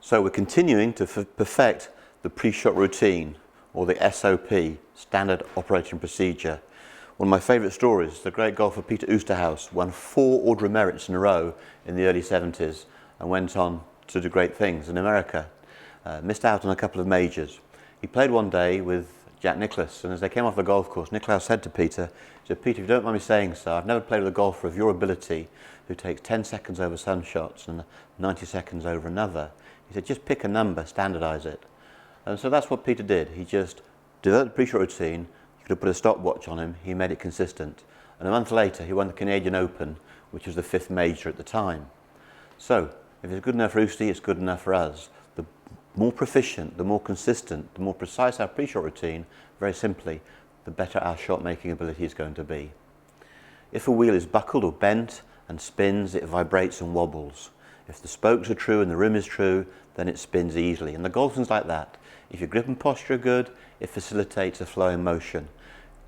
So we're continuing to perfect the pre-shot routine, or the SOP, Standard Operating Procedure. One of my favourite stories, the great golfer Peter Oosterhuis won 4 Order of Merits in a row in the early 70s and went on to do great things in America. Missed out on a couple of majors. He played one day with Jack Nicklaus, and as they came off the golf course, Nicklaus said to Peter, Peter, if you don't mind me saying so, I've never played with a golfer of your ability who takes 10 seconds over some shots and 90 seconds over another. He said, just pick a number, standardise it. And so that's what Peter did. He just developed a pre-shot routine. You could have put a stopwatch on him. He made it consistent. And a month later, he won the Canadian Open, which was the 5th major at the time. So if it's good enough for Oosty, it's good enough for us. The more proficient, the more consistent, the more precise our pre-shot routine, very simply, the better our shot-making ability is going to be. If a wheel is buckled or bent and spins, it vibrates and wobbles. If the spokes are true and the rim is true, then it spins easily. And the golfing's like that. If your grip and posture are good, it facilitates a flow in motion.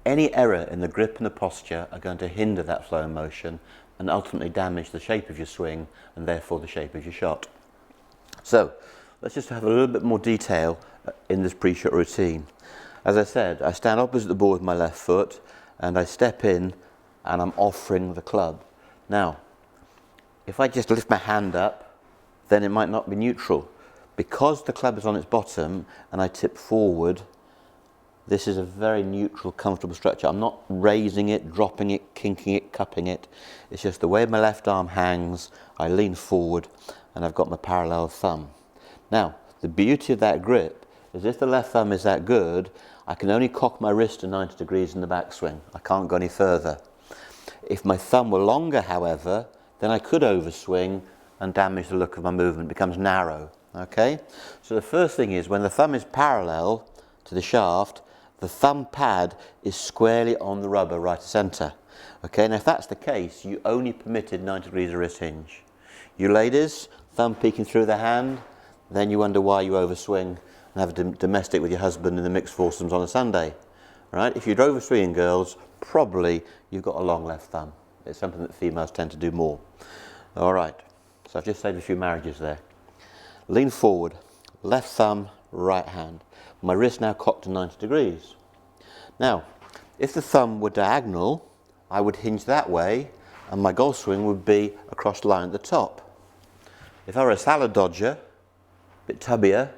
Any error in the grip and the posture are going to hinder that flow in motion and ultimately damage the shape of your swing and therefore the shape of your shot. So let's just have a little bit more detail in this pre-shot routine. As I said, I stand opposite the ball with my left foot and I step in and I'm offering the club. Now, if I just lift my hand up, then it might not be neutral. Because the club is on its bottom and I tip forward, this is a very neutral, comfortable structure. I'm not raising it, dropping it, kinking it, cupping it. It's just the way my left arm hangs, I lean forward and I've got my parallel thumb. Now, the beauty of that grip is if the left thumb is that good, I can only cock my wrist to 90 degrees in the backswing. I can't go any further. If my thumb were longer, however, then I could overswing and damage the look of my movement. It becomes narrow. Okay? So the first thing is when the thumb is parallel to the shaft, the thumb pad is squarely on the rubber right to centre. Okay, and if that's the case, you only permitted 90 degrees of wrist hinge. You ladies, thumb peeking through the hand, then you wonder why you overswing and have a domestic with your husband in the mixed foursomes on a Sunday. Right? If you're overswinging, girls, probably you've got a long left thumb. It's something that females tend to do more. All right, so I've just saved a few marriages there. Lean forward, left thumb, right hand. My wrist now cocked to 90 degrees. Now, if the thumb were diagonal, I would hinge that way and my golf swing would be across the line at the top. If I were a salad dodger, a bit tubbier,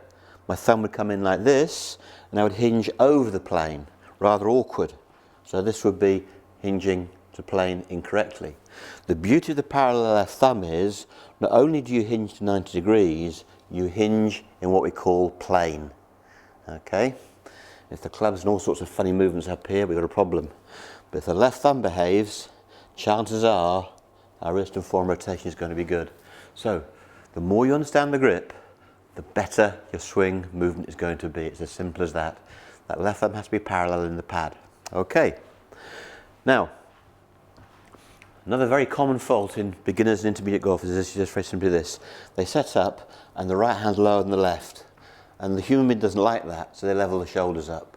my thumb would come in like this and I would hinge over the plane, rather awkward. So this would be hinging to plane incorrectly. The beauty of the parallel left thumb is not only do you hinge to 90 degrees, you hinge in what we call plane. Okay? If the club's and all sorts of funny movements up here, we've got a problem. But if the left thumb behaves, chances are our wrist and form rotation is going to be good. So the more you understand the grip, the better your swing movement is going to be. It's as simple as that. That left thumb has to be parallel in the pad. Okay. Now, another very common fault in beginners and intermediate golfers is just very simply this. They set up and the right hand's lower than the left. And the human being doesn't like that, so they level the shoulders up.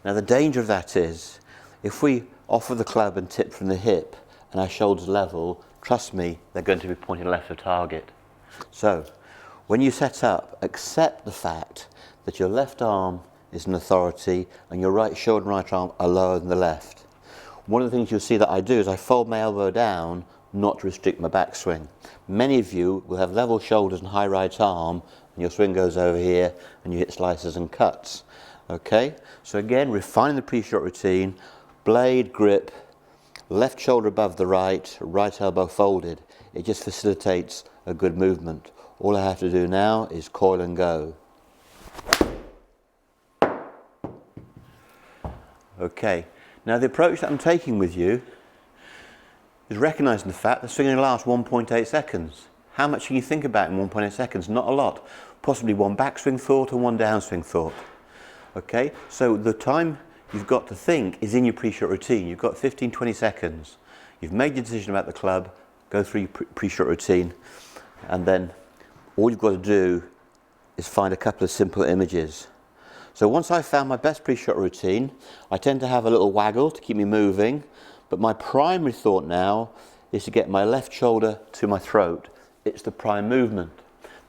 Now the danger of that is, if we offer the club and tip from the hip and our shoulders level, trust me, they're going to be pointing left of target. So, when you set up, accept the fact that your left arm is an authority and your right shoulder and right arm are lower than the left. One of the things you'll see that I do is I fold my elbow down not to restrict my backswing. Many of you will have level shoulders and high right arm and your swing goes over here and you hit slices and cuts. Okay, so again, refining the pre-shot routine, blade, grip, left shoulder above the right, right elbow folded. It just facilitates a good movement. All I have to do now is coil and go. Okay, now the approach that I'm taking with you is recognising the fact that swing only lasts 1.8 seconds. How much can you think about in 1.8 seconds? Not a lot. Possibly one backswing thought and one downswing thought. Okay, so the time you've got to think is in your pre-shot routine. You've got 15-20 seconds. You've made your decision about the club, go through your pre-shot routine, and then all you've got to do is find a couple of simple images. So once I've found my best pre-shot routine, I tend to have a little waggle to keep me moving, but my primary thought now is to get my left shoulder to my throat. It's the prime movement.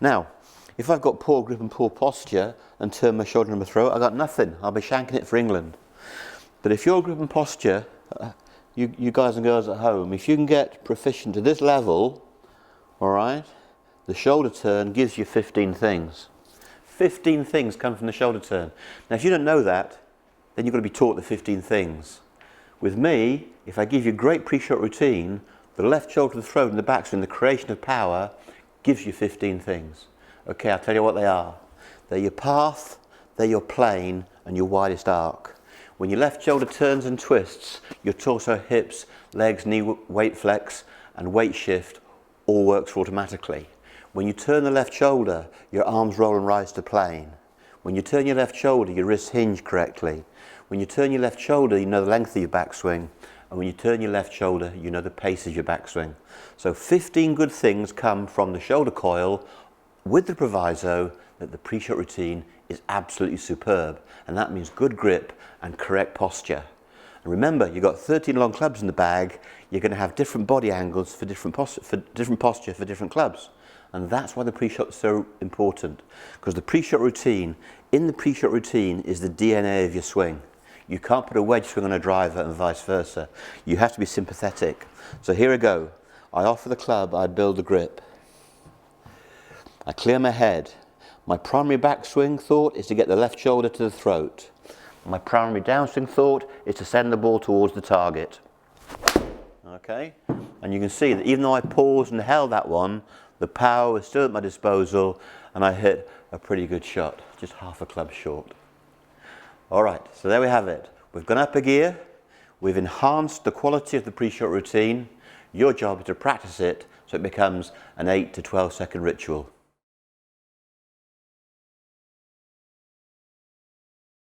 Now, If I've got poor grip and poor posture and turn my shoulder and my throat, I've got nothing. I'll be shanking it for England. But if your grip and posture, you guys and girls at home, if you can get proficient to this level, all right, the shoulder turn gives you 15 things. 15 things come from the shoulder turn. Now, if you don't know that, then you've got to be taught the 15 things. With me, if I give you a great pre-shot routine, the left shoulder to the throat and the backswing, the creation of power, gives you 15 things. Okay, I'll tell you what they are. They're your path, they're your plane, and your widest arc. When your left shoulder turns and twists, your torso, hips, legs, knee, weight flex, and weight shift all works automatically. When you turn the left shoulder, your arms roll and rise to plane. When you turn your left shoulder, your wrists hinge correctly. When you turn your left shoulder, you know the length of your backswing. And when you turn your left shoulder, you know the pace of your backswing. So 15 good things come from the shoulder coil, with the proviso that the pre-shot routine is absolutely superb. And that means good grip and correct posture. And remember, you've got 13 long clubs in the bag. You're going to have different body angles for different posture for different clubs. And that's why the pre-shot is so important. Because the pre-shot routine, in the pre-shot routine is the DNA of your swing. You can't put a wedge swing on a driver and vice versa. You have to be sympathetic. So here I go. I offer the club, I build the grip. I clear my head. My primary backswing thought is to get the left shoulder to the throat. My primary downswing thought is to send the ball towards the target. Okay? And you can see that even though I paused and held that one, the power was still at my disposal and I hit a pretty good shot, just half a club short. All right, so there we have it. We've gone up a gear, we've enhanced the quality of the pre-shot routine. Your job is to practice it so it becomes an 8 to 12 second ritual.